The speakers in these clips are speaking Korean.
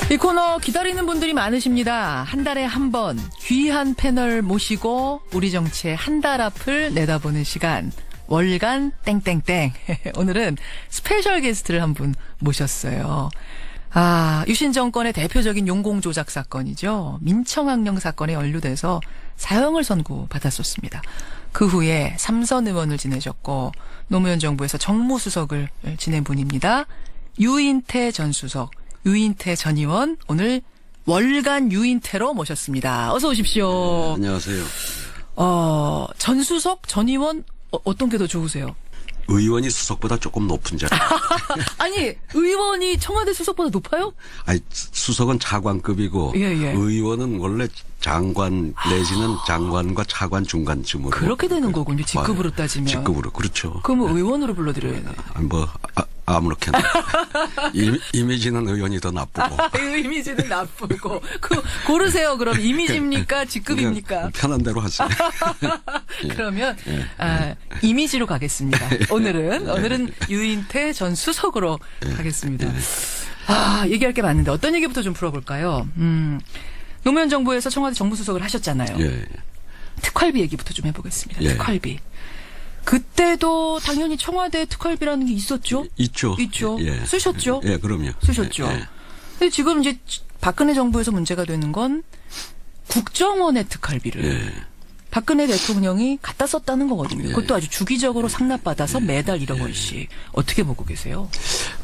이 코너 기다리는 분들이 많으십니다. 한 달에 한 번 귀한 패널 모시고 우리 정치의 한 달 앞을 내다보는 시간. 월간 땡땡땡. 오늘은 스페셜 게스트를 한 분 모셨어요. 유신 정권의 대표적인 용공 조작 사건이죠. 민청학령 사건에 연루돼서 사형을 선고받았었습니다. 그 후에 삼선 의원을 지내셨고 노무현 정부에서 정무수석을 지낸 분입니다. 유인태 전 수석, 유인태 전 의원, 오늘 월간 유인태로 모셨습니다. 어서 오십시오. 네, 안녕하세요. 전 수석, 전 의원 어떤 게 더 좋으세요? 의원이 수석보다 조금 높은 자리. 아니, 의원이 청와대 수석보다 높아요? 아니, 수석은 차관급이고 예. 의원은 원래 장관 내지는 장관과 차관 중간쯤으로. 그렇게 되는 거군요. 직급으로 따지면. 직급으로, 그렇죠. 그럼 의원으로 불러드려야 돼요. 아무렇게나. 이미지는 의원이 더 나쁘고. 이미지는 나쁘고. 고르세요. 그럼 이미지입니까? 직급입니까? 편한 대로 하세요. 그러면 이미지로 가겠습니다. 오늘은 유인태 전 수석으로 가겠습니다. 얘기할 게 많은데 어떤 얘기부터 좀 풀어볼까요? 노무현 정부에서 청와대 정무수석을 하셨잖아요. 예. 특활비 얘기부터 좀 해보겠습니다. 예. 특활비. 그때도 당연히 청와대 특활비라는 게 있었죠? 있죠. 예. 쓰셨죠? 예, 그럼요. 쓰셨죠? 예. 근데 지금 이제 박근혜 정부에서 문제가 되는 건 국정원의 특활비를 예. 박근혜 대통령이 갖다 썼다는 거거든요. 예. 그것도 아주 주기적으로 상납받아서 매달 1억 원씩. 어떻게 보고 계세요?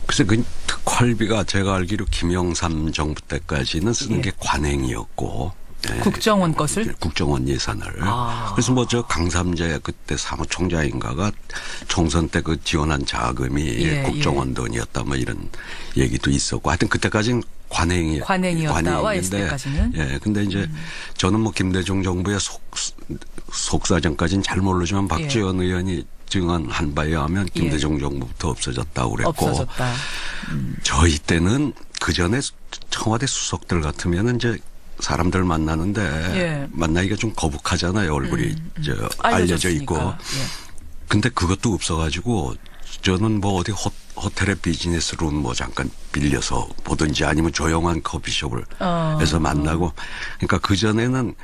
글쎄, 그 특활비가 제가 알기로 김영삼 정부 때까지는 쓰는 예. 게 관행이었고. 예. 국정원 것을? 국정원 예산을. 그래서 저 강삼재 그때 사무총장인가가 총선 때 그 지원한 자금이 국정원 돈이었다 뭐 이런 얘기도 있었고 하여튼 그때까지는 관행이었다. YS때까지는. 예. 근데 이제 저는 뭐 김대중 정부의 속사정까지는 잘 모르지만 박지원 의원이 증언한 바에 의하면 김대중 정부부터 없어졌다고 그랬고. 없어졌다. 저희 때는 그 전에 청와대 수석들 같으면은 이제 사람들 만나는데 만나기가 좀 거북하잖아요. 얼굴이 알려져 있고. 근데 그것도 없어가지고 저는 뭐 어디 호텔의 비즈니스룸 뭐 잠깐 빌려서 보든지 아니면 조용한 커피숍을 해서 만나고. 그러니까 그 전에는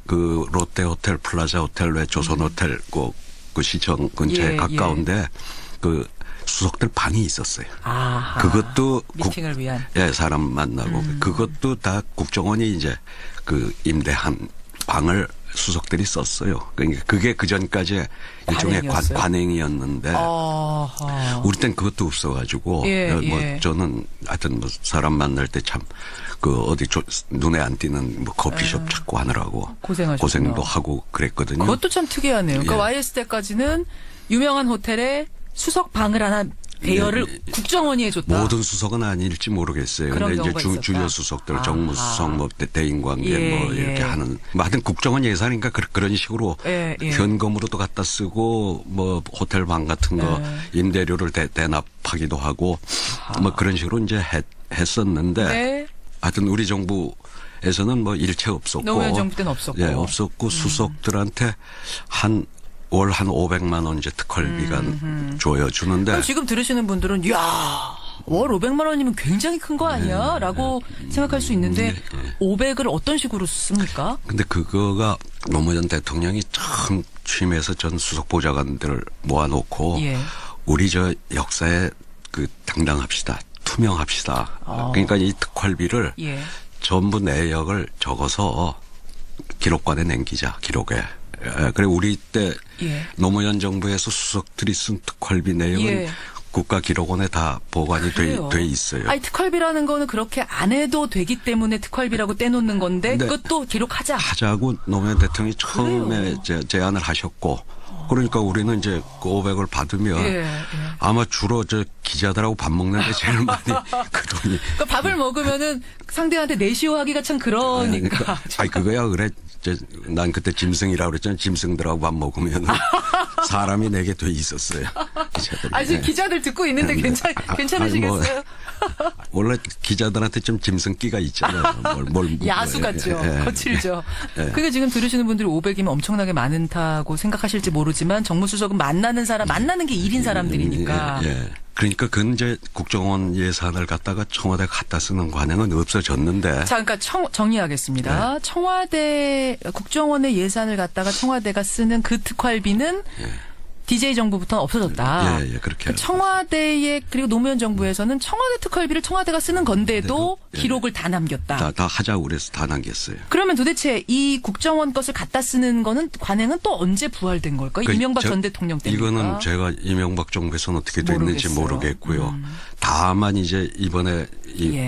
그 롯데 호텔, 플라자 호텔, 왜 조선 호텔 그 시청 근처에 가까운데 그 수석들 방이 있었어요. 그것도 미팅을 위한. 사람 만나고 그것도 다 국정원이 이제 그 임대한 방을 수석들이 썼어요. 그러니까 그게 그 전까지 일종의 관행이었는데 우리 땐 그것도 없어가지고 뭐 저는 하여튼 뭐 사람 만날 때 참 그 어디 눈에 안 띄는 뭐 커피숍 찾고 하느라고 고생도 하고 그랬거든요. 그것도 참 특이하네요. 그러니까 YS 때까지는 유명한 호텔에 수석 방을 하나 대여를 국정원이 해줬다. 모든 수석은 아닐지 모르겠어요. 근데 이제 주요 수석들, 정무수석, 뭐 대인관계 뭐 이렇게 하는. 뭐 하여튼 국정원 예산이니까 그런 식으로 현금으로도 갖다 쓰고 뭐 호텔 방 같은 거 임대료를 대납하기도 하고 뭐 그런 식으로 이제 했었는데 하여튼 우리 정부에서는 뭐 일체 없었고. 노무현 정부 때는 없었고. 예, 없었고 수석들한테 월 한 500만 원 이제 특활비가 줘주는데. 지금 들으시는 분들은 월 500만 원이면 굉장히 큰 거 아니야? 라고 생각할 수 있는데 500을 어떤 식으로 씁니까? 근데 그거가 노무현 대통령이 처음 취임해서 전 수석 보좌관들을 모아놓고 우리 저 역사에 그 당당합시다. 투명합시다. 그러니까 이 특활비를 전부 내역을 적어서 기록관에 남기자. 기록에. 그래 우리 때 노무현 정부에서 수석들이 쓴 특활비 내용은 국가기록원에 다 보관이 돼 있어요. 아니 특활비라는 거는 그렇게 안 해도 되기 때문에 특활비라고 떼놓는 건데 그것도 기록하자. 하자고 노무현 대통령이 처음에 제안을 하셨고 그러니까 우리는 이제 그 500을 받으면 아마 주로 저 기자들하고 밥 먹는데 제일 많이 그 돈이. 그러니까 밥을 먹으면은 상대한테 내시호하기가 참 그러니까. 아니 그거야 그래. 난 그때 짐승이라고 그랬잖아. 짐승들하고 밥 먹으면 사람이 내게 돼 있었어요. 기자들이. 지금 기자들 듣고 있는데 괜찮으시겠어요? 원래 기자들한테 좀 짐승기가 있잖아요. 야수 같죠. 거칠죠. 그게 지금 들으시는 분들이 500이면 엄청나게 많다고 생각하실지 모르지만 정무수석은 만나는 게 일인 사람들이니까 그러니까 그 이제 국정원 예산을 갖다가 청와대 갖다 쓰는 관행은 없어졌는데. 자, 그러니까 정리하겠습니다. 네. 청와대 국정원의 예산을 갖다가 청와대가 쓰는 그 특활비는 DJ 정부부터는 없어졌다. 예, 그렇게. 그 청와대의 그리고 노무현 정부에서는 청와대 특활비를 청와대가 쓰는 건데도 기록을 다 남겼다. 다 하자고 그래서 다 남겼어요. 그러면 도대체 이 국정원 것을 갖다 쓰는 거는 관행은 또 언제 부활된 걸까요? 이명박 전 대통령 때입니까? 이거는 제가 이명박 정부에서는 어떻게 됐는지 모르겠고요. 다만 이제 이번에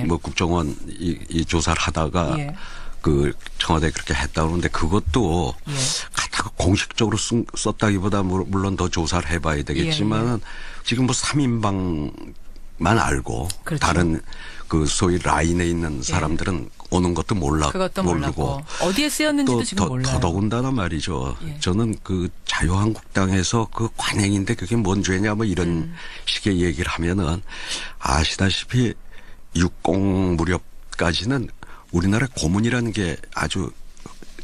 뭐 국정원 이 조사를 하다가 그 청와대 그렇게 했다고 그러는데 그것도 갖다가 공식적으로 썼다기보다 물론 더 조사를 해봐야 되겠지만 지금 뭐 3인방만 알고 그렇죠. 다른 그 소위 라인에 있는 사람들은 오는 것도 그것도 모르고 어디에 쓰였는지도 지금 몰라요. 더더군다나 말이죠. 저는 그 자유한국당에서 그 관행인데 그게 뭔 죄냐 뭐 이런 식의 얘기를 하면은 아시다시피 60 무렵까지는 우리나라 고문이라는 게 아주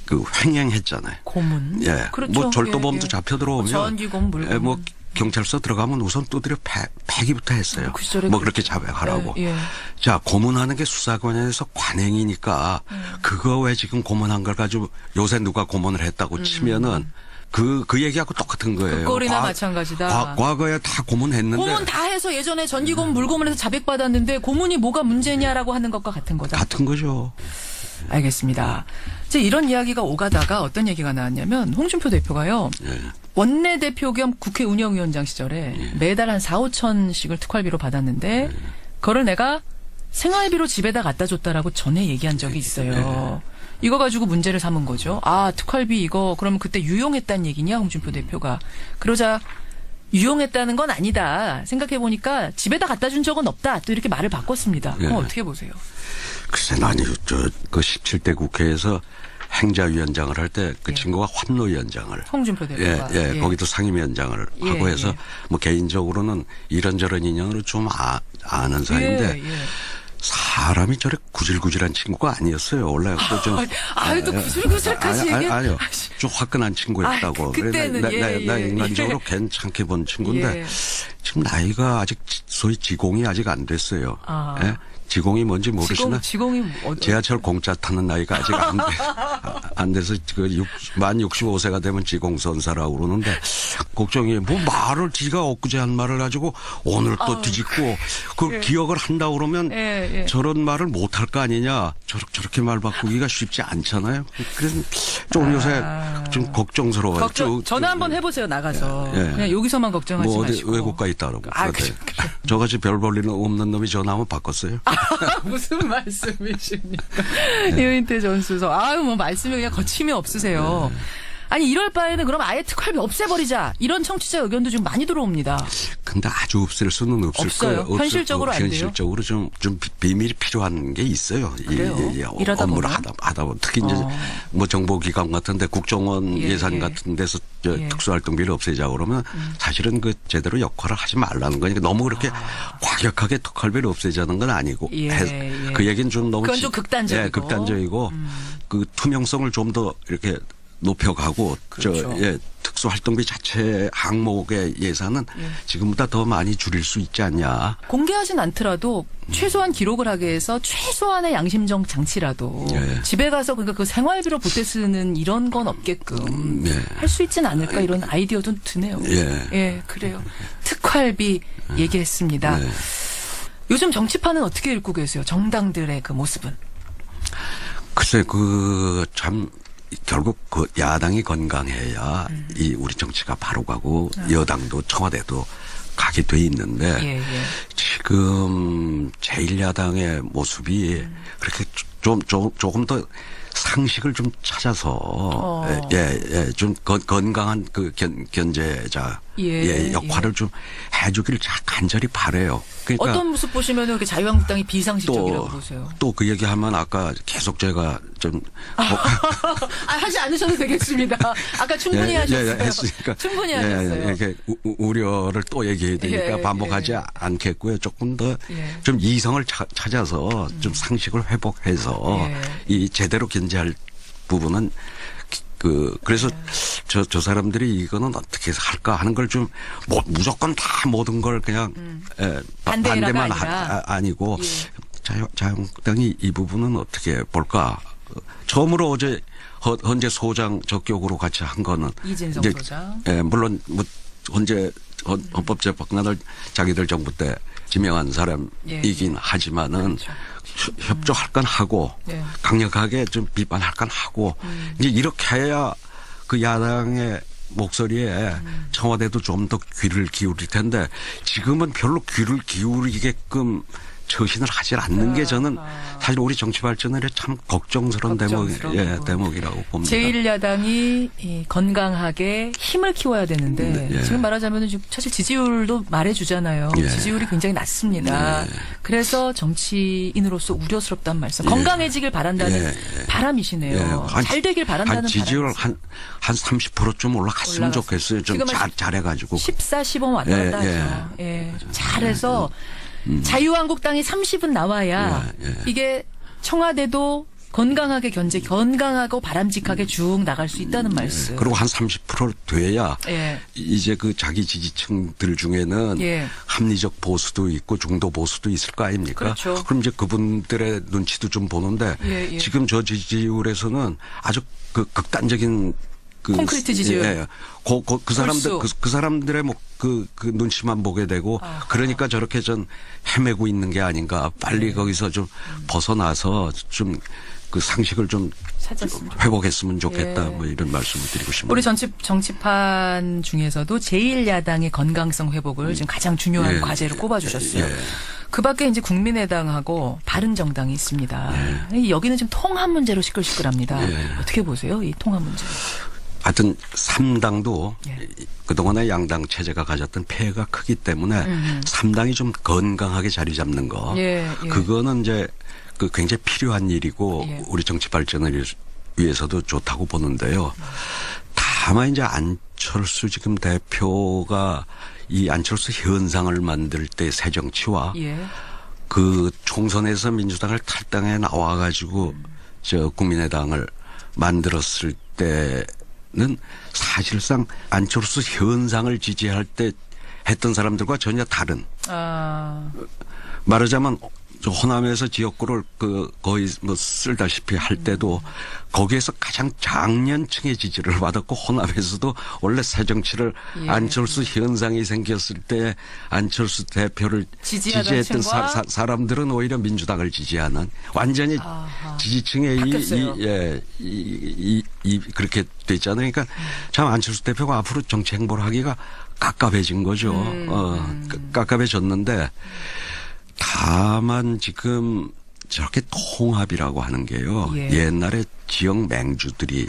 그 횡행했잖아요. 고문? 예. 그렇죠. 뭐 절도범도 잡혀 들어오면. 전기고문, 물고문. 뭐 경찰서 들어가면 우선 두드려 패기부터 했어요. 뭐 그렇게 자백하라고. 자, 고문하는 게 수사관에서 관행이니까 그거 왜 지금 고문한 걸 가지고 요새 누가 고문을 했다고 치면은 그 얘기하고 똑같은 거예요. 그 꼴이나 마찬가지다. 과거에 다 고문했는데. 고문 다 해서 예전에 전기고문, 물고문에서 자백받았는데 고문이 뭐가 문제냐라고 하는 것과 같은 거죠. 같은 거죠. 알겠습니다. 이제 이런 이야기가 오가다가 어떤 얘기가 나왔냐면 홍준표 대표가요. 원내대표 겸 국회 운영위원장 시절에 매달 한 4, 5천씩을 특활비로 받았는데 그거를 내가 생활비로 집에다 갖다 줬다라고 전에 얘기한 적이 있어요. 이거 가지고 문제를 삼은 거죠. 아, 특활비 이거 그러면 그때 유용했다는 얘기냐 홍준표 대표가. 그러자 유용했다는 건 아니다. 생각해보니까 집에다 갖다 준 적은 없다. 또 이렇게 말을 바꿨습니다. 그럼 어떻게 보세요? 글쎄, 아니, 그 17대 국회에서 행자위원장을 할 때 그 친구가 환노위원장을. 홍준표 대표가. 거기도 상임위원장을 하고 해서 뭐 개인적으로는 이런저런 인연으로 좀 아는 사이인데 사람이 저래 구질구질한 친구가 아니었어요. 원래 또 구질구질까지 얘기해. 아니요. 좀 화끈한 친구였다고. 그때는 나 인간적으로 괜찮게 본 친구인데 지금 나이가 아직 소위 지공이 아직 안 됐어요. 지공이 뭔지 모르시나? 지공이 지하철 공짜 타는 나이가 아직 안 돼서 만 65세가 되면 지공선사라고 그러는데 걱정이 뭐 말을 지가 엊그제 한 말을 가지고 오늘 또 뒤집고 그 기억을 한다고 그러면 저런 말을 못할 거 아니냐. 저렇게 말 바꾸기가 쉽지 않잖아요. 그래서 좀 요새 좀 걱정스러워요. 전화 한번 해보세요. 나가서. 그냥 여기서만 걱정하지 뭐 어디 마시고. 외국 가 있다 그러고. 저같이 별 볼 일 없는 놈이 전화하면 바꿨어요. 무슨 말씀이십니까? 이은태 전 수석. 뭐 말씀이 그냥 거침이 없으세요. 아니 이럴 바에는 그럼 아예 특활비 없애버리자. 이런 청취자 의견도 지금 많이 들어옵니다. 근데 아주 없앨 수는 없어요. 현실적으로 안 돼요? 현실적으로 좀 비밀이 필요한 게 있어요. 이러다 업무를 하다 보면 특히 이제 뭐 정보기관 같은데 국정원 예산 같은 데서 특수활동비를 없애자고 그러면 사실은 그 제대로 역할을 하지 말라는 거니까 너무 그렇게 과격하게 특활비를 없애자는 건 아니고 그 얘기는 좀 너무 그건 좀 극단적이고 극단적이고 그 투명성을 좀 더 이렇게 높여가고 그렇죠. 특수활동비 자체 항목의 예산은 지금보다 더 많이 줄일 수 있지 않냐. 공개하진 않더라도 최소한 기록을 하게 해서 최소한의 양심적 장치라도 집에 가서 그러니까 그 생활비로 보태 쓰는 이런 건 없게끔 할 수 있진 않을까 이런 아이디어도 드네요. 그래요. 특활비 얘기했습니다. 요즘 정치판은 어떻게 읽고 계세요? 정당들의 그 모습은? 글쎄 참 결국 그 야당이 건강해야 이 우리 정치가 바로 가고 여당도 청와대도 가게 돼 있는데 지금 제1야당의 모습이 그렇게 조금 더 상식을 좀 찾아서 좀 건강한 그 견제자 역할을 좀 해주기를 간절히 바래요. 그러니까 어떤 모습 보시면 이렇게 자유한국당이 비상식적이라고 보세요? 또 그 얘기하면 아까 계속 제가 좀 하지 않으셔도 되겠습니다. 아까 충분히 하셨어요. 했으니까 충분히 하셨어요. 이렇게 우려를 또 얘기해야 되니까 반복하지 않겠고요. 조금 더 좀 이성을 찾아서 좀 상식을 회복해서 이 제대로 견제할 부분은 그래서 저 사람들이 이거는 어떻게 해서 할까 하는 걸 좀 무조건 다 모든 걸 그냥 반대만 아니고 자유한국당이 이 부분은 어떻게 볼까. 처음으로 어제 헌재 소장 적격으로 같이 한 거는 이진성 소장. 물론 뭐 헌법재판관을 자기들 정부 때 지명한 사람이긴 하지만은 그렇죠. 협조할 건 하고 강력하게 좀 비판할 건 하고 이제 이렇게 해야 그 야당의 목소리에 청와대도 좀 더 귀를 기울일 텐데 지금은 별로 귀를 기울이게끔 처신을 하질 않는 게 저는 사실 우리 정치 발전에 참 걱정스러운 대목이라고 봅니다. 제1야당이 건강하게 힘을 키워야 되는데 지금 말하자면 사실 지지율도 말해주잖아요. 지지율이 굉장히 낮습니다. 그래서 정치인으로서 우려스럽다는 말씀. 건강해지길 바란다는 바람이시네요. 잘 되길 바란다는 지지율 한 30%좀 올라갔으면 좋겠어요. 좀 잘해가지고. 14, 15 왔다 갔다 하죠. 잘해서 자유한국당이 30은 나와야 이게 청와대도 건강하게 건강하고 바람직하게 쭉 나갈 수 있다는 말씀. 그리고 한 30% 돼야 이제 그 자기 지지층들 중에는 합리적 보수도 있고 중도 보수도 있을 거 아닙니까? 그렇죠. 그럼 이제 그분들의 눈치도 좀 보는데 지금 저 지지율에서는 아주 그 극단적인 콘크리트 지지율. 그 사람들의 뭐 그 눈치만 보게 되고 그러니까 저렇게 좀 헤매고 있는 게 아닌가. 빨리 거기서 좀 벗어나서 좀 그 상식을 좀 회복했으면 좋겠다. 뭐 이런 말씀을 드리고 싶습니다. 우리 정치판 중에서도 제1야당의 건강성 회복을 지금 가장 중요한 과제로 꼽아주셨어요. 그 밖에 이제 국민의당하고 바른정당이 있습니다. 여기는 지금 통합 문제로 시끌시끌합니다. 어떻게 보세요? 이 통합 문제. 하여튼 3당도 그동안의 양당 체제가 가졌던 폐해가 크기 때문에 3당이 좀 건강하게 자리 잡는 거. 그거는 이제 그 굉장히 필요한 일이고 우리 정치 발전을 위해서도 좋다고 보는데요. 다만 이제 안철수 지금 대표가 이 안철수 현상을 만들 때 새정치와 그 총선에서 민주당을 탈당해 나와가지고 저 국민의당을 만들었을 때는 사실상 안철수 현상을 지지할 때 했던 사람들과 전혀 다른. 말하자면 호남에서 지역구를 거의 뭐 쓸다시피 할 때도 거기에서 가장 장년층의 지지를 받았고 호남에서도 원래 새정치를 안철수 현상이 생겼을 때 안철수 대표를 지지했던 사람들은 오히려 민주당을 지지하는 완전히 지지층의 그렇게 됐잖아요. 그러니까 참 안철수 대표가 앞으로 정치 행보를 하기가 깝깝해진 거죠. 깝깝해졌는데 다만 지금 저렇게 통합이라고 하는 게요. 옛날에 지역 맹주들이는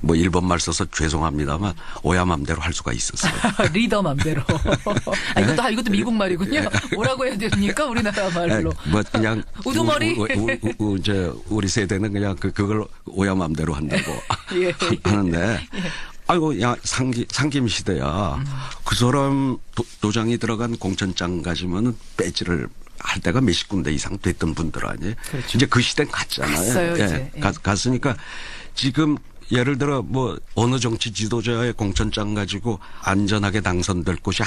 뭐 일본말 써서 죄송합니다만 오야 맘대로 할 수가 있었어요. 리더 맘대로. 이것도 미국 말이군요. 뭐라고 해야 됩니까? 우리나라 말로. 뭐 그냥 우두머리. 우리 세대는 그냥 그걸 오야 맘대로 한다고 하는데. 아이고, 야, 상김 시대야. 그 사람 도장이 들어간 공천장 가지면은 배지를 할 때가 몇십 군데 이상 됐던 분들 아니에요. 그렇죠. 이제 그 시대는 갔잖아요. 갔어요, 이제. 갔으니까 지금 예를 들어 뭐 어느 정치 지도자의 공천장 가지고 안전하게 당선될 곳이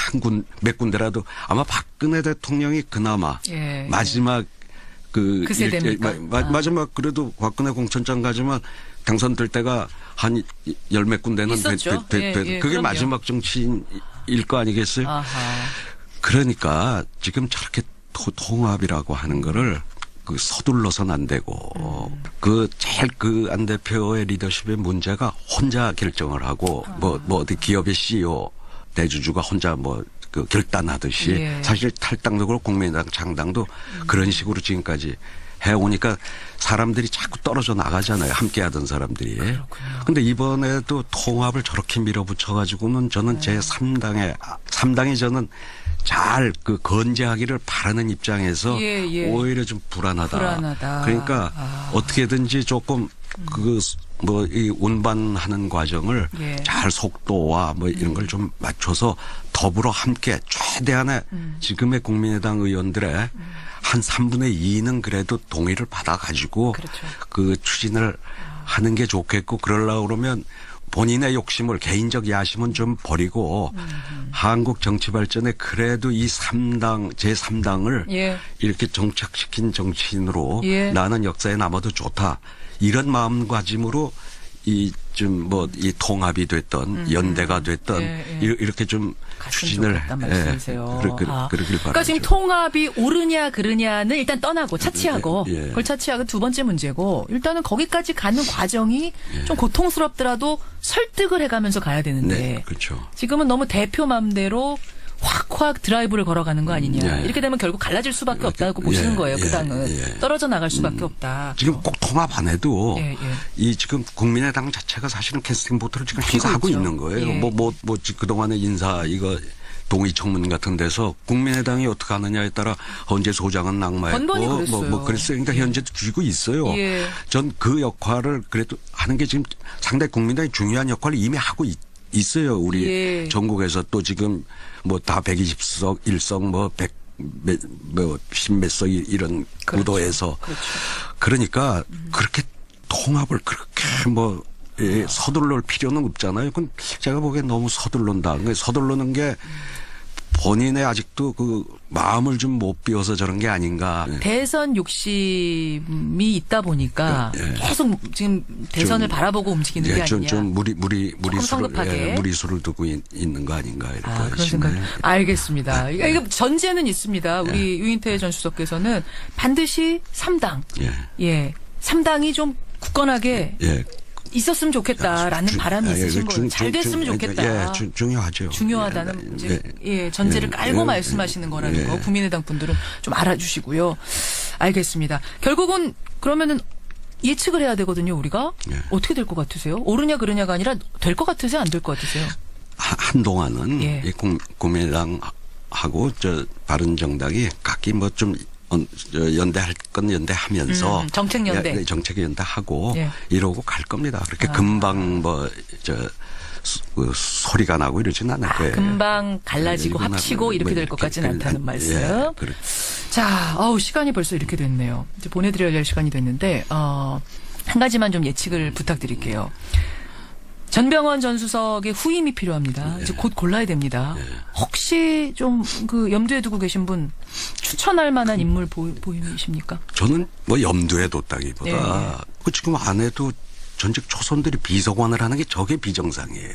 몇 군데라도 아마 박근혜 대통령이 그나마 마지막 그 세대입니까? 마지막 그래도 박근혜 공천장 가지만 당선될 때가 한 열 몇 군데는 그게 그럼요. 마지막 정치인일 거 아니겠어요? 그러니까 지금 저렇게 통합이라고 하는 거를 서둘러서는 안 되고 제일 안 대표의 리더십의 문제가 혼자 결정을 하고 뭐 어디 기업의 CEO 대주주가 혼자 결단하듯이 사실 탈당도 그렇고 국민의당 창당도 그런 식으로 지금까지 해오니까 사람들이 자꾸 떨어져 나가잖아요. 함께 하던 사람들이. 그런데 이번에도 통합을 저렇게 밀어붙여가지고는 저는 제 3당이 저는 잘 건재하기를 바라는 입장에서 오히려 좀 불안하다. 그러니까 어떻게든지 조금 이 운반하는 과정을 잘 속도와 이런 걸 좀 맞춰서 더불어 함께 최대한의 지금의 국민의당 의원들의 한 3분의 2는 그래도 동의를 받아가지고 그렇죠. 그 추진을 하는 게 좋겠고 그러려고 그러면 본인의 욕심을 개인적 야심은 좀 버리고 한국 정치 발전에 그래도 이 3당 제3당을 예. 이렇게 정착시킨 정치인으로 예. 나는 역사에 남아도 좋다. 이런 마음가짐으로 이 통합이 됐던 연대가 됐던 예. 이렇게 좀 추진을 말씀이세요. 그러길 바랍니다. 그러니까 지금 통합이 옳으냐 그르냐는 일단 떠나고 차치하고 예. 그걸 차치하고 두 번째 문제고 일단은 거기까지 가는 과정이 좀 고통스럽더라도 설득을 해가면서 가야 되는데 네, 그렇죠. 지금은 너무 대표 맘대로 확 드라이브를 걸어가는 거 아니냐. 이렇게 되면 결국 갈라질 수밖에 없다고 보시는 거예요. 그 당은. 떨어져 나갈 수밖에 없다. 지금 꼭 통합 안 해도 이 지금 국민의당 자체가 사실은 캐스팅 보트를 지금 행사하고 있는 거예요. 그동안의 인사 이거 동의 청문 같은 데서 국민의당이 어떻게 하느냐에 따라 헌재 소장은 낙마했고 그랬어요. 그러니까 현재도 쥐고 있어요. 전 그 역할을 그래도 하는 게 지금 상당히 국민당이 중요한 역할을 이미 하고 있어요. 우리 전국에서 또 지금 다 120석, 1석, 10몇 석 이런 구도에서. 그렇죠. 그러니까 그렇게 통합을 그렇게 서둘러올 필요는 없잖아요. 그건 제가 보기엔 너무 서둘른다. 서둘르는 게 본인의 아직도 그 마음을 좀 못 비워서 저런 게 아닌가. 대선 욕심이 있다 보니까 계속 지금 대선을 바라보고 움직이는 게 아니냐. 좀 무리수를 두고 있는 거 아닌가 이렇게 그런 생각. 알겠습니다. 이거 전제는 있습니다. 우리 유인태 전 수석께서는 반드시 3당. 3당이 좀 굳건하게 있었으면 좋겠다라는 바람이 있으신 거예요. 잘 됐으면 좋겠다. 중요하죠. 중요하다는 전제를 깔고 말씀하시는 거라는 거 국민의당 분들은 좀 알아주시고요. 알겠습니다. 결국은 그러면은 예측을 해야 되거든요. 우리가 어떻게 될 것 같으세요? 옳으냐 그르냐가 아니라 될 것 같으세요? 안 될 것 같으세요? 한동안은 국민의당하고 바른정당이 각기 좀 연대할 건 연대하면서 정책 연대, 정책 연대하고 이러고 갈 겁니다. 그렇게 금방 소리가 나고 이러진 않을 거예요. 금방 갈라지고 합치고 이렇게 될 것 같지는 않다는 말씀. 자, 시간이 벌써 이렇게 됐네요. 이제 보내드려야 할 시간이 됐는데 한 가지만 좀 예측을 부탁드릴게요. 전병헌 전 수석의 후임이 필요합니다. 이제 곧 골라야 됩니다. 혹시 좀 염두에 두고 계신 분 추천할 만한 인물 보이십니까? 저는 염두에 뒀다기보다 지금 안 해도 전직 초선들이 비서관을 하는 게 저게 비정상이에요.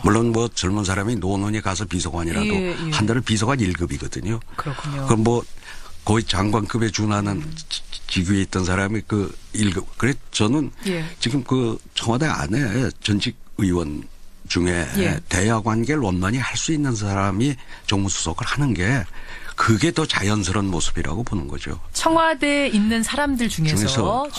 물론 젊은 사람이 노원에 가서 비서관이라도 한 달에 비서관 1급이거든요. 그렇군요. 그럼 거의 장관급에 준하는 직위에 있던 사람이 1급. 그래 저는 지금 청와대 안에 전직 의원 중에 대야 관계를 원만히 할 수 있는 사람이 정무수석을 하는 게 그게 더 자연스러운 모습이라고 보는 거죠. 청와대에 있는 사람들 중에서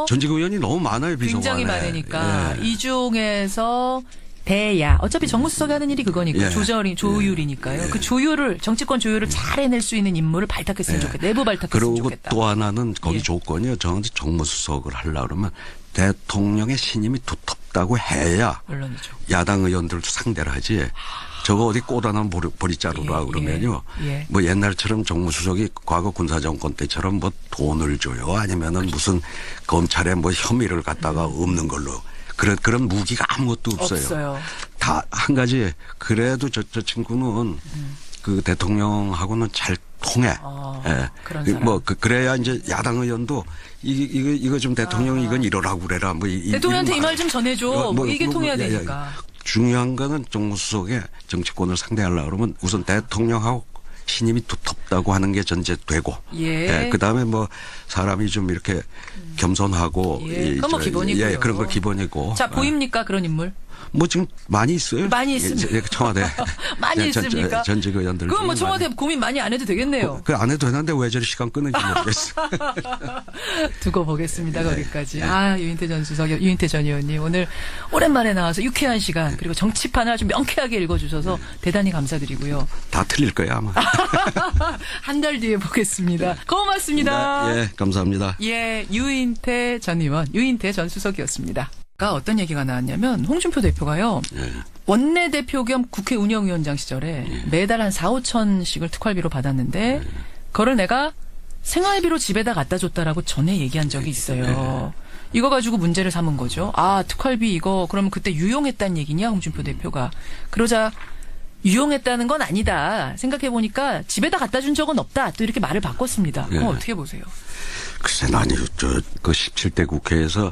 전직 의원이 너무 많아요. 비서관에. 굉장히 많으니까 이 중에서 대야. 어차피 정무수석이 하는 일이 그거니까. 조율이니까요. 그 정치권 조율을 잘 해낼 수 있는 인물을 발탁했으면 좋겠다. 내부 발탁했으면 좋겠다. 그리고 또 하나는 거기 조건이요. 저한테 정무수석을 하려고 그러면 대통령의 신임이 두텁다고 해야 물론이죠. 야당 의원들도 상대를 하지. 저거 어디 꽂아놓은 보리자루라 그러면요. 옛날처럼 정무수석이 과거 군사정권 때처럼 돈을 줘요. 아니면은 무슨 검찰에 혐의를 갖다가 없는 걸로. 그런 무기가 아무것도 없어요. 다 한 가지 그래도 저 친구는 그 대통령하고는 잘 통해. 그런 사람. 그래야 이제 야당 의원도 이거 좀 대통령 이건 이러라고 그래라. 대통령한테 이 말 좀 전해줘. 이게 통해야 되니까. 중요한 거는 정무수석의 정치권을 상대하려고 그러면 우선 대통령하고 신임이 두텁다고 하는 게 전제되고, 그다음에 사람이 좀 이렇게 겸손하고, 그건 기본이고요. 그런 거 기본이고. 자, 보입니까 그런 인물? 지금 많이 있어요. 많이 있습니다. 청와대. 많이 있습니까? 전직 의원들. 그건 청와대 고민 많이 안 해도 되겠네요. 안 해도 되는데 왜 저리 시간 끊는지 모르겠어. 두고 보겠습니다. 거기까지. 유인태 전 수석, 유인태 전 의원님 오늘 오랜만에 나와서 유쾌한 시간 그리고 정치판을 아주 명쾌하게 읽어주셔서 대단히 감사드리고요. 다 틀릴 거예요 아마. 한 달 뒤에 보겠습니다. 고맙습니다. 감사합니다. 유인태 전 의원, 유인태 전 수석이었습니다. 어떤 얘기가 나왔냐면 홍준표 대표가요. 원내대표 겸 국회 운영위원장 시절에 매달 한 4, 5천씩을 특활비로 받았는데 그거를 내가 생활비로 집에다 갖다 줬다라고 전에 얘기한 적이 있어요. 이거 가지고 문제를 삼은 거죠. 아, 특활비 이거 그러면 그때 유용했다는 얘기냐, 홍준표 대표가. 그러자 유용했다는 건 아니다. 생각해보니까 집에다 갖다 준 적은 없다. 또 이렇게 말을 바꿨습니다. 어떻게 보세요? 글쎄, 그 17대 국회에서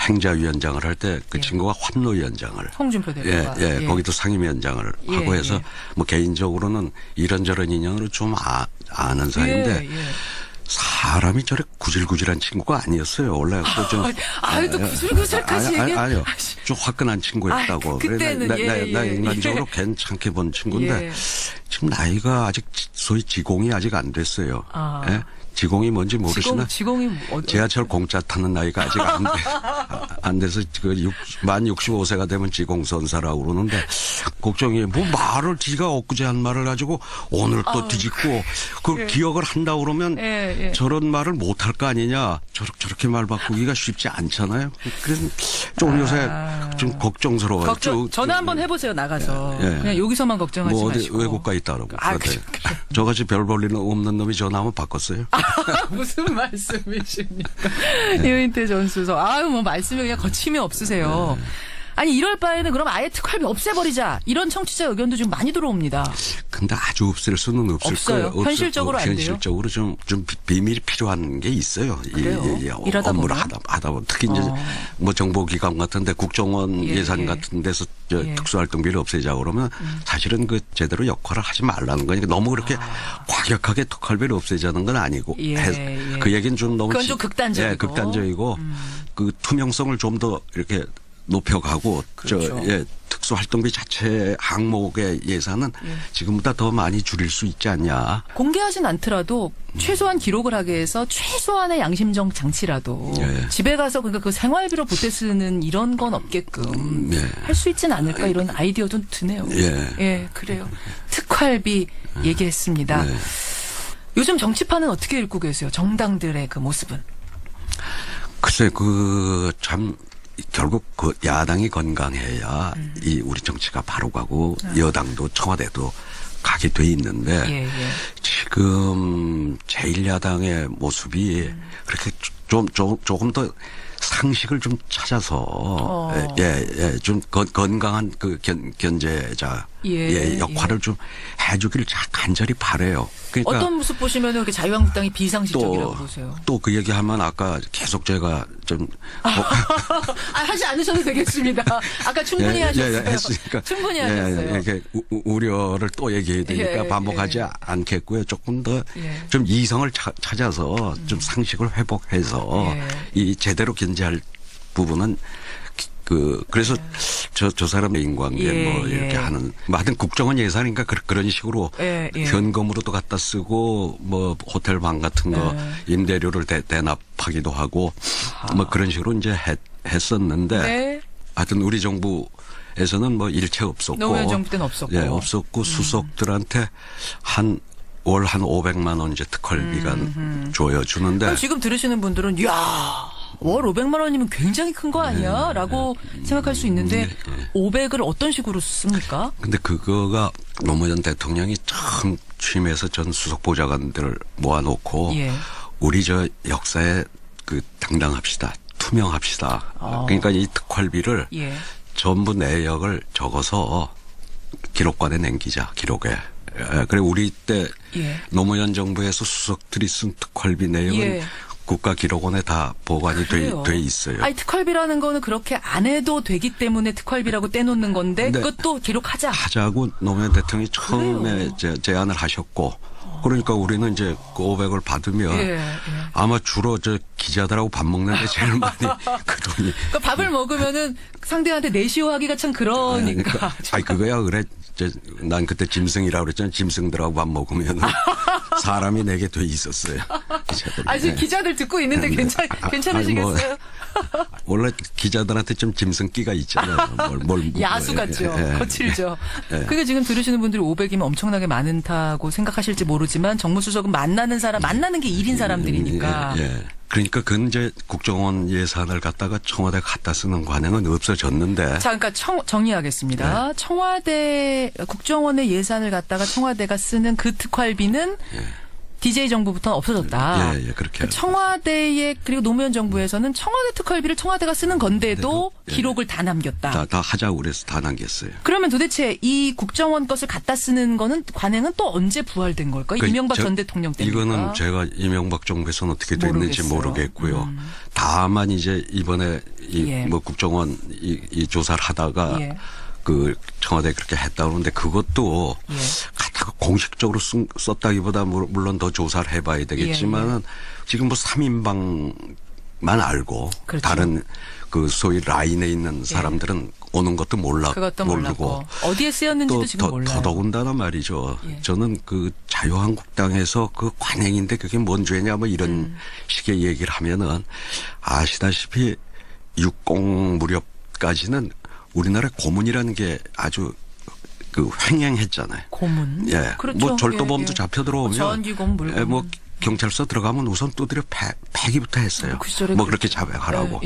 행자위원장을 할 때 그 친구가 환노위원장을. 홍준표 대표가. 거기도 상임위원장을 하고 해서 뭐 개인적으로는 이런저런 인연으로 좀 아는 사이인데 사람이 저래 구질구질한 친구가 아니었어요. 원래 또 좀. 또 구질구질까지 얘기해. 아니요. 좀 화끈한 친구였다고. 그때는 나 인간적으로 괜찮게 본 친구인데 지금 나이가 아직 소위 지공이 아직 안 됐어요. 지공이 뭔지 모르시나? 지공이 지하철 공짜 타는 나이가 아직 안 돼서 만 65세가 되면 지공선사라고 그러는데 걱정이 뭐 말을 지가 엊그제 한 말을 가지고 오늘 또 뒤집고 그 기억을 한다고 그러면 저런 말을 못할 거 아니냐. 저렇게 말 바꾸기가 쉽지 않잖아요. 그래서 좀 요새 좀 걱정스러워요. 전화 한번 해보세요. 나가서. 그냥 여기서만 걱정하지 뭐 어디 마시고. 외국 가 있다라고. 저같이 별 볼 일 없는 놈이 전화하면 바꿨어요. 무슨 말씀이십니까? 이은태 전 수석. 뭐 말씀이 그냥 거침이 없으세요. 아니 이럴 바에는 그럼 아예 특활비 없애버리자. 이런 청취자 의견도 지금 많이 들어옵니다. 근데 아주 없앨 수는 없을 없어요. 거예요. 현실적으로 안 돼요? 현실적으로 좀 비밀이 필요한 게 있어요. 일하다 업무를 보면? 하다 보면 특히 이제 뭐 정보기관 같은데 국정원 예산 같은 데서 특수활동비를 없애자고 그러면 사실은 그 제대로 역할을 하지 말라는 거니까 너무 그렇게 과격하게 특활비를 없애자는 건 아니고 그 얘기는 좀 너무 그건 좀 극단적이고. 극단적이고 그 투명성을 좀 더 이렇게 높여가고 그렇죠. 특수활동비 자체 항목의 예산은 지금보다 더 많이 줄일 수 있지 않냐. 공개하진 않더라도 최소한 기록을 하게 해서 최소한의 양심적 장치라도 집에 가서 그러니까 그 생활비로 보태 쓰는 이런 건 없게끔 할 수 있진 않을까 이런 아이디어도 드네요. 그래요. 특활비 얘기했습니다. 요즘 정치판은 어떻게 읽고 계세요? 정당들의 그 모습은? 글쎄 결국 그 야당이 건강해야 이 우리 정치가 바로 가고 여당도 청와대도 가게 돼 있는데 지금 제1야당의 모습이 그렇게 조금 더 상식을 좀 찾아서 좀 건강한 그 견제자 역할을 좀 해주기를 간절히 바래요. 그러니까 어떤 모습 보시면 이렇게 자유한국당이 비상식적이라고 보세요? 또 그 얘기하면 아까 계속 제가 좀 하지 않으셔도 되겠습니다. 아까 충분히 하셨어요. 했으니까 충분히 하셨어요. 이렇게 우려를 또 얘기해야 되니까 반복하지 않겠고요. 조금 더 좀 이성을 찾아서 좀 상식을 회복해서 이 제대로 견제할 부분은 그래서 저 사람의 인관계 뭐 이렇게 하는 하여튼 국정원 예산이니까 그런 식으로 현금으로도 갖다 쓰고 뭐 호텔 방 같은 거 임대료를 대납하기도 하고 뭐 그런 식으로 이제 했었는데 하여튼 우리 정부에서는 뭐 일체 없었고 노무현 정부 때는 없었고 없었고 수석들한테 월 한 500만 원 이제 특활비가 주는데 지금 들으시는 분들은 월 500만 원이면 굉장히 큰 거 아니야? 라고 생각할 수 있는데 500을 어떤 식으로 씁니까? 근데 그거가 노무현 대통령이 처음 취임해서 전 수석 보좌관들을 모아놓고 우리 저 역사에 당당합시다. 투명합시다. 그러니까 이 특활비를 전부 내역을 적어서 기록관에 남기자. 기록에. 그래 우리 때 노무현 정부에서 수석들이 쓴 특활비 내역은 국가기록원에 다 보관이 돼 있어요. 아니 특활비라는 거는 그렇게 안 해도 되기 때문에 특활비라고 떼놓는 건데 그것도 기록하자. 하자고 노무현 대통령이 처음에 제안을 하셨고 그러니까 우리는 이제 그 500을 받으면 아마 주로 저 기자들하고 밥 먹는데 제일 많이 그 돈이. 그러니까 밥을 먹으면은 상대한테 내시호하기가 참 그러니까. 그거야 그래. 난 그때 짐승이라고 그랬잖아. 짐승들하고 밥 먹으면 사람이 내게 돼 있었어요. 기자들이. 지금 기자들 듣고 있는데 괜찮으시겠어요? 원래 기자들한테 좀 짐승기가 있잖아요. 야수 같죠. 거칠죠. 그게 지금 들으시는 분들이 500이면 엄청나게 많다고 생각하실지 모르지만 정무수석은 만나는 게 일인 사람들이니까. 그러니까 그건 이제 국정원 예산을 갖다가 청와대 갖다 쓰는 관행은 없어졌는데. 자, 그러니까 정리하겠습니다. 네. 청와대 국정원의 예산을 갖다가 청와대가 쓰는 그 특활비는 DJ 정부부터는 없어졌다. 예, 그렇게. 그러니까 청와대의 그리고 노무현 정부에서는 청와대 특활비를 청와대가 쓰는 건데도 기록을 다 남겼다. 다 하자고 그래서 다 남겼어요. 그러면 도대체 이 국정원 것을 갖다 쓰는 거는 관행은 또 언제 부활된 걸까요? 이명박 전 대통령 때입니까? 이거는 제가 이명박 정부에서는 어떻게 됐는지 모르겠고요. 다만 이제 이번에 뭐 국정원 이 조사를 하다가 그 청와대 그렇게 했다고 그러는데 그것도 갖다가 공식적으로 썼다기보다 물론 더 조사를 해봐야 되겠지만은 지금 뭐 3인방만 알고 그렇죠. 다른 그 소위 라인에 있는 사람들은 오는 것도 그것도 모르고 어디에 쓰였는지도 지금 몰라요. 더더군다나 말이죠. 저는 그 자유한국당에서 그 관행인데 그게 뭔 죄냐 뭐 이런 식의 얘기를 하면은 아시다시피 60 무렵까지는 우리나라 고문이라는 게 아주 그 횡행했잖아요. 고문? 예. 그렇죠. 뭐 절도범도 잡혀 들어오면. 전기고문, 물고문. 뭐 경찰서 들어가면 우선 두드려 패기부터 했어요. 뭐 그렇게 자백하라고.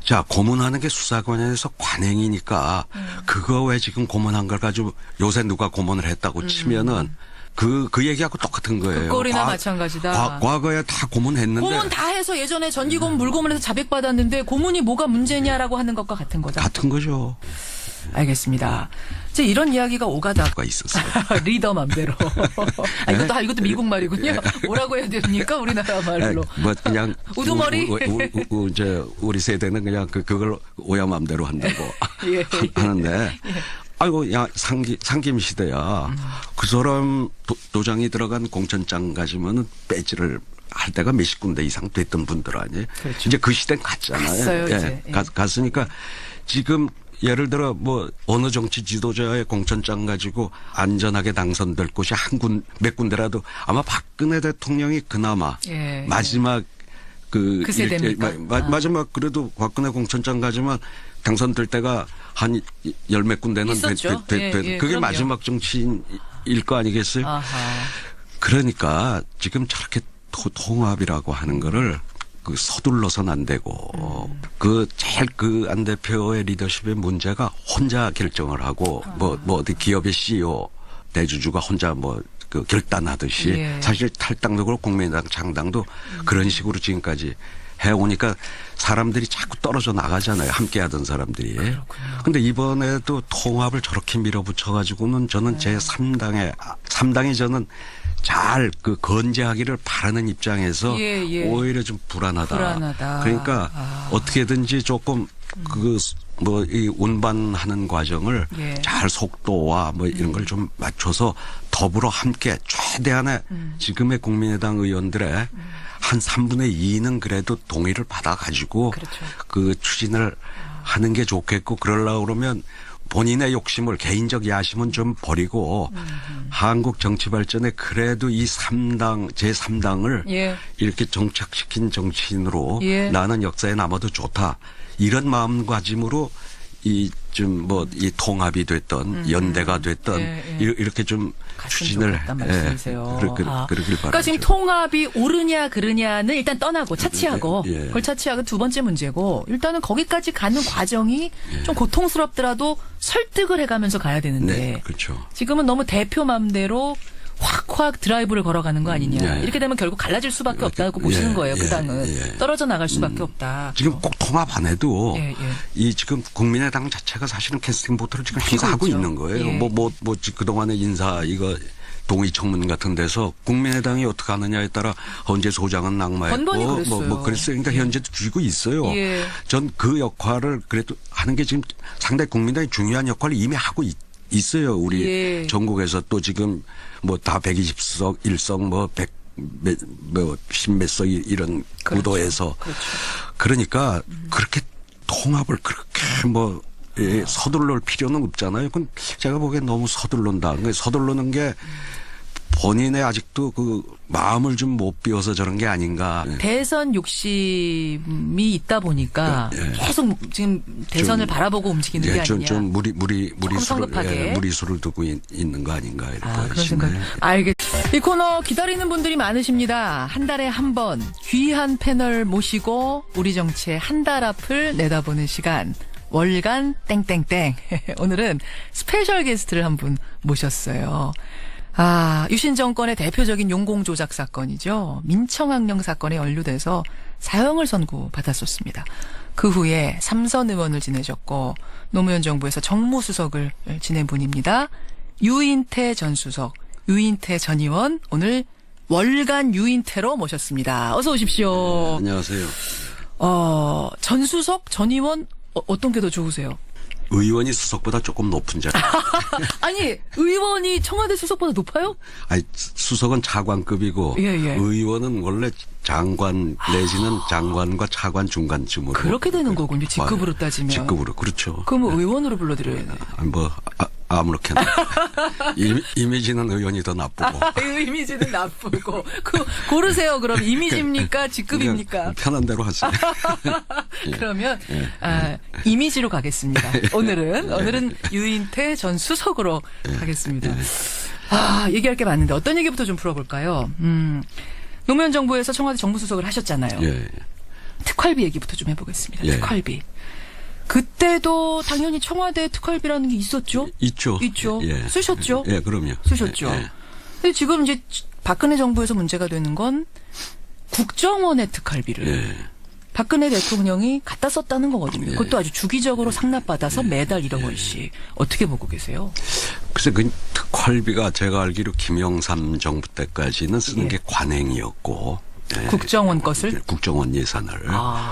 자, 고문하는 게 수사관에서 관행이니까 그거 왜 지금 고문한 걸 가지고 요새 누가 고문을 했다고 치면은 그 얘기하고 똑같은 거예요. 그 꼴이나 마찬가지다. 과거에 다 고문했는데. 고문 다 해서 예전에 전기고문, 물고문에서 자백받았는데 고문이 뭐가 문제냐라고 하는 것과 같은 거죠. 같은 거죠. 알겠습니다. 이제 이런 이야기가 오가다가 있었어요. 리더 맘대로. 이것도 미국 말이군요. 뭐라고 해야 됩니까? 우리나라 말로. 뭐 그냥 우두머리. 이제 우리 세대는 그냥 그걸 오야 맘대로 한다고 하는데. 아이고, 야, 상김 시대야. 그 사람 도장이 들어간 공천장 가지면은 배지를 할 때가 몇십 군데 이상 됐던 분들 아니에요? 그렇죠. 이제 그 시대는 갔잖아요. 갔어요, 이제. 갔으니까 지금 예를 들어 뭐 어느 정치 지도자의 공천장 가지고 안전하게 당선될 곳이 몇 군데라도 아마 박근혜 대통령이 그나마 마지막 그 세대입니까? 마지막 그래도 박근혜 공천장 가지만 당선될 때가 한 열 몇 군데는 그게 그럼요. 마지막 정치인일 거 아니겠어요? 아하. 그러니까 지금 저렇게 통합이라고 하는 거를 그 서둘러서는 안 되고 그 제일 그 안 대표의 리더십의 문제가 혼자 결정을 하고 뭐 어디 기업의 CEO 대주주가 혼자 뭐 그 결단하듯이 사실 탈당도 그렇고 국민의당 창당도 그런 식으로 지금까지 해오니까 사람들이 자꾸 떨어져 나가잖아요. 함께 하던 사람들이. 그런데 이번에도 통합을 저렇게 밀어붙여가지고는 저는 제 3당이 저는 잘 그 건재하기를 바라는 입장에서 오히려 좀 불안하다. 그러니까 어떻게든지 조금 이 운반하는 과정을 잘 속도와 뭐 이런 걸 좀 맞춰서 더불어 함께 최대한의 지금의 국민의당 의원들의 한 3분의 2는 그래도 동의를 받아가지고 그 추진을 하는 게 좋겠고 그러려고 그러면 본인의 욕심을 개인적 야심은 좀 버리고 한국 정치 발전에 그래도 이 3당 제3당을 이렇게 정착시킨 정치인으로 나는 역사에 남아도 좋다. 이런 마음가짐으로 이 통합이 됐던 연대가 됐던 이렇게 좀 추진을 그러길 바랍니다. 그러니까 지금 통합이 옳으냐 그르냐는 일단 떠나고 차치하고 그걸 차치하고 두 번째 문제고 일단은 거기까지 가는 과정이 좀 고통스럽더라도 설득을 해가면서 가야 되는데 그렇죠. 지금은 너무 대표 맘대로 확 드라이브를 걸어가는 거 아니냐. 이렇게 되면 결국 갈라질 수밖에 없다고 보시는 거예요. 그 당은. 떨어져 나갈 수밖에 없다. 지금 꼭 통합 안 해도 이 지금 국민의당 자체가 사실은 캐스팅 보트를 지금 행사하고 있는 거예요. 그동안의 인사 동의 청문 같은 데서 국민의당이 어떻게 하느냐에 따라 헌재 소장은 낙마했고 뭐 그랬어요. 그러니까 현재도 쥐고 있어요. 전 그 역할을 그래도 하는 게 지금 상당히 국민당이 중요한 역할을 이미 하고 있어요. 우리 전국에서 또 지금 뭐 다 120석, 1석 뭐 10몇 석 이런 구도에서 그러니까 그렇게 통합을 그렇게 서둘러올 필요는 없잖아요. 그건 제가 보기엔 너무 서둘른다. 서둘르는 게 본인의 아직도 그 마음을 좀 못 비워서 저런 게 아닌가. 대선 욕심이 있다 보니까 계속 지금 대선을 바라보고 움직이는 게 아니냐. 좀 무리수를 두고 있는 거 아닌가 이렇게 그런 생각. 이 코너 기다리는 분들이 많으십니다. 한 달에 한 번 귀한 패널 모시고 우리 정치의 한 달 앞을 내다보는 시간. 월간 땡땡땡. 오늘은 스페셜 게스트를 한 분 모셨어요. 유신 정권의 대표적인 용공 조작 사건이죠. 민청학령 사건에 연루돼서 사형을 선고받았었습니다. 그 후에 삼선 의원을 지내셨고 노무현 정부에서 정무수석을 지낸 분입니다. 유인태 전 수석, 유인태 전 의원 오늘 월간 유인태로 모셨습니다. 어서 오십시오. 네, 안녕하세요. 전 수석, 전 의원 어떤 게 더 좋으세요? 의원이 수석보다 조금 높은 자리. 아니, 의원이 청와대 수석보다 높아요? 아니, 수석은 차관급이고 의원은 원래 장관 내지는 장관과 차관 중간쯤으로. 그렇게 되는 거군요. 직급으로 따지면. 직급으로, 그렇죠. 그럼 의원으로 불러드려야 돼요. 아무렇게나. 이미지는 의원이 더 나쁘고. 이미지는 나쁘고. 고르세요. 그럼 이미지입니까? 직급입니까? 편한 대로 하세요. 그러면 이미지로 가겠습니다. 오늘은 유인태 전 수석으로 가겠습니다. 얘기할 게 많은데 어떤 얘기부터 좀 풀어볼까요? 노무현 정부에서 청와대 정무수석을 하셨잖아요. 특활비 얘기부터 좀 해보겠습니다. 특활비. 그때도 당연히 청와대 특활비라는 게 있었죠? 있죠. 쓰셨죠? 그럼요. 쓰셨죠. 근데 지금 이제 박근혜 정부에서 문제가 되는 건 국정원의 특활비를 박근혜 대통령이 갖다 썼다는 거거든요. 그것도 아주 주기적으로 상납받아서 매달 1억 원씩. 어떻게 보고 계세요? 글쎄, 그 특활비가 제가 알기로 김영삼 정부 때까지는 쓰는 게 관행이었고. 국정원 것을? 국정원 예산을.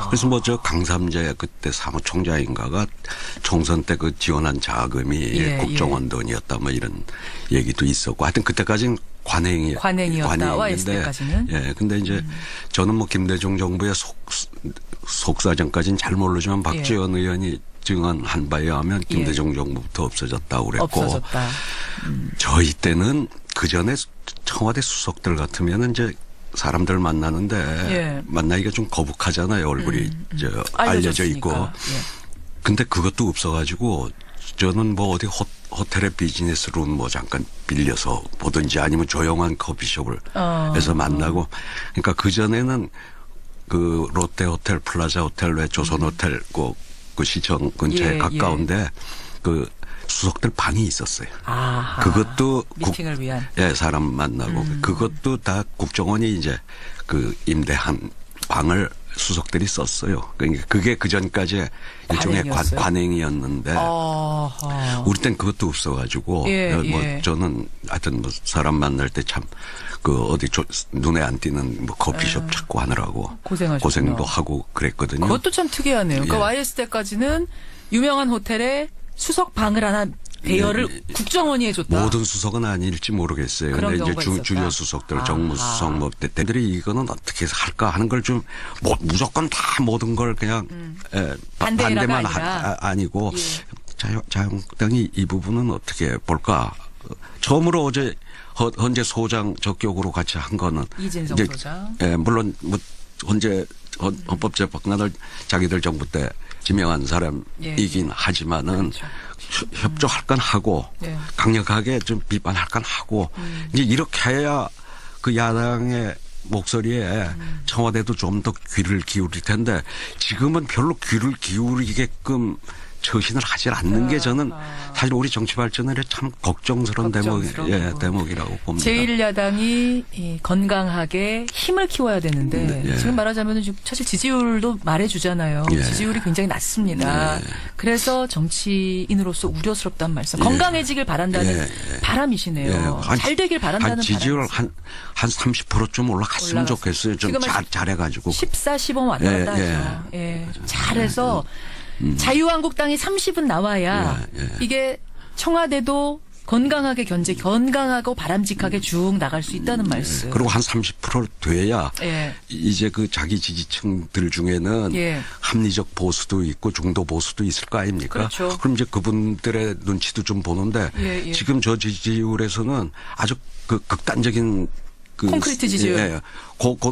그래서 저 강삼재 그때 사무총장인가가 총선 때 그 지원한 자금이 국정원 돈이었다 이런 얘기도 있었고 하여튼 그때까지는 관행이었다. 관행인데. 근데 이제 저는 김대중 정부의 속사정까지는 잘 모르지만 박지원 의원이 증언한 바에 의하면 김대중 정부부터 없어졌다고 그랬고. 없어졌다. 저희 때는 그 전에 청와대 수석들 같으면은 이제 사람들 만나는데 만나기가 좀 거북하잖아요. 얼굴이 알려져 있고. 근데 그것도 없어가지고 저는 어디 호텔의 비즈니스룸 잠깐 빌려서 보든지 아니면 조용한 커피숍을 해서 만나고. 그러니까 그 전에는 그 롯데 호텔, 플라자 호텔, 외 조선 호텔 그 시청 근처에 가까운데 그 수석들 방이 있었어요. 그것도 미팅을 위한. 사람 만나고 그것도 다 국정원이 이제 그 임대한 방을 수석들이 썼어요. 그러니까 그게 그 전까지 일종의 관행이었는데 우리 땐 그것도 없어가지고 저는 하여튼 사람 만날 때 참 그 어디 눈에 안 띄는 커피숍 찾고 하느라고 고생도 하고 그랬거든요. 그것도 참 특이하네요. 그러니까 YS 때까지는 유명한 호텔에 수석 방을 하나 대여를 국정원이 해줬다. 모든 수석은 아닐지 모르겠어요. 근데 이제 주요 수석들, 정무수석 때들이 이거는 어떻게 해서 할까 하는 걸 좀 무조건 다 모든 걸 그냥 반대만 아니고 자유한국당이 이 부분은 어떻게 볼까. 처음으로 어제 헌재 소장 적격으로 같이 한 거는 이진성 소장. 물론 헌법재판관을 자기들 정부 때 지명한 사람이긴 하지만은 협조할 건 하고 강력하게 좀 비판할 건 하고 이제 이렇게 해야 그 야당의 목소리에 청와대도 좀 더 귀를 기울일 텐데 지금은 별로 귀를 기울이게끔 처신을 하지 않는 게 저는 사실 우리 정치 발전에 참 걱정스러운 대목이라고 봅니다. 제1야당이 건강하게 힘을 키워야 되는데 지금 말하자면 사실 지지율도 말해주잖아요. 지지율이 굉장히 낮습니다. 그래서 정치인으로서 우려스럽다는 말씀. 건강해지길 바란다는 바람이시네요. 잘 되길 바란다는 지지율 한 30%좀 올라갔으면 좋겠어요. 좀 잘해가지고. 14, 15 왔다 갔다 하죠. 잘해서 자유한국당이 30은 나와야 이게 청와대도 건강하게 건강하고 바람직하게 쭉 나갈 수 있다는 말씀. 그리고 한 30% 돼야 예. 이제 그 자기 지지층들 중에는 예. 합리적 보수도 있고 중도 보수도 있을 거 아닙니까? 그렇죠. 그럼 이제 그분들의 눈치도 좀 보는데 예, 예. 지금 저 지지율에서는 아주 그 극단적인 그 콘크리트 지지율. 예.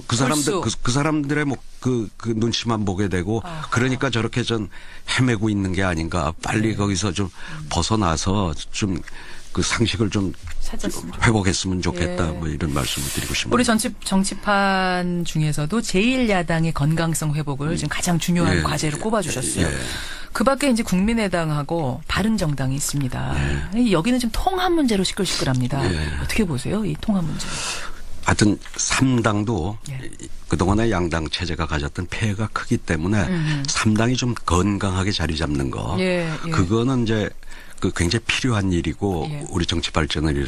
그 사람들 그 사람들의 뭐 그 눈치만 보게 되고 아하. 그러니까 저렇게 전 헤매고 있는 게 아닌가. 빨리 거기서 좀 벗어나서 좀 그 상식을 좀 회복했으면 좋겠다. 예. 뭐 이런 말씀을 드리고 싶습니다. 우리 정치판 중에서도 제1야당의 건강성 회복을 지금 가장 중요한 예. 과제로 꼽아주셨어요. 예. 그 밖에 이제 국민의당하고 바른정당이 있습니다. 여기는 지금 통합 문제로 시끌시끌합니다. 예. 어떻게 보세요? 이 통합 문제. 하여튼 3당도 예. 그동안의 양당 체제가 가졌던 폐해가 크기 때문에 3당이 좀 건강하게 자리 잡는 거. 예, 예. 그거는 이제 그 굉장히 필요한 일이고 예. 우리 정치 발전을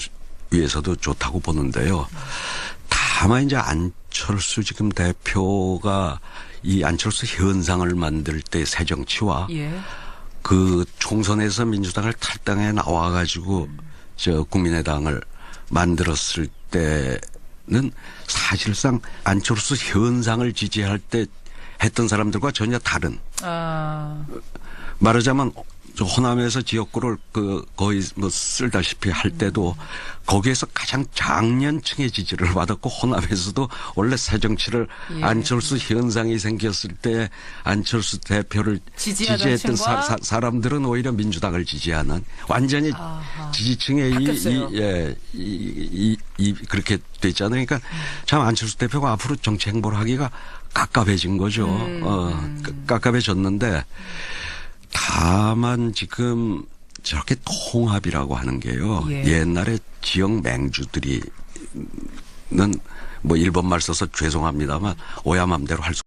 위해서도 좋다고 보는데요. 다만 이제 안철수 지금 대표가 이 안철수 현상을 만들 때 새 정치와 예. 그 총선에서 민주당을 탈당해 나와가지고 저 국민의당을 만들었을 때는 사실상 안철수 현상을 지지할 때 했던 사람들과 전혀 다른. 말하자면 저 호남에서 지역구를 그 거의 뭐 쓸다시피 할 때도 거기에서 가장 장년층의 지지를 받았고 호남에서도 원래 새 정치를 예. 안철수 현상이 생겼을 때 안철수 대표를 지지했던 사람들은 오히려 민주당을 지지하는 완전히 아하. 지지층의 바뀌었어요. 그렇게 됐잖아요. 그러니까 참 안철수 대표가 앞으로 정치 행보를 하기가 깝깝해진 거죠. 깝깝해졌는데 다만 지금 저렇게 통합이라고 하는 게요. 예. 옛날에 지역 맹주들이는 뭐 일본말 써서 죄송합니다만 오야 맘대로 할 수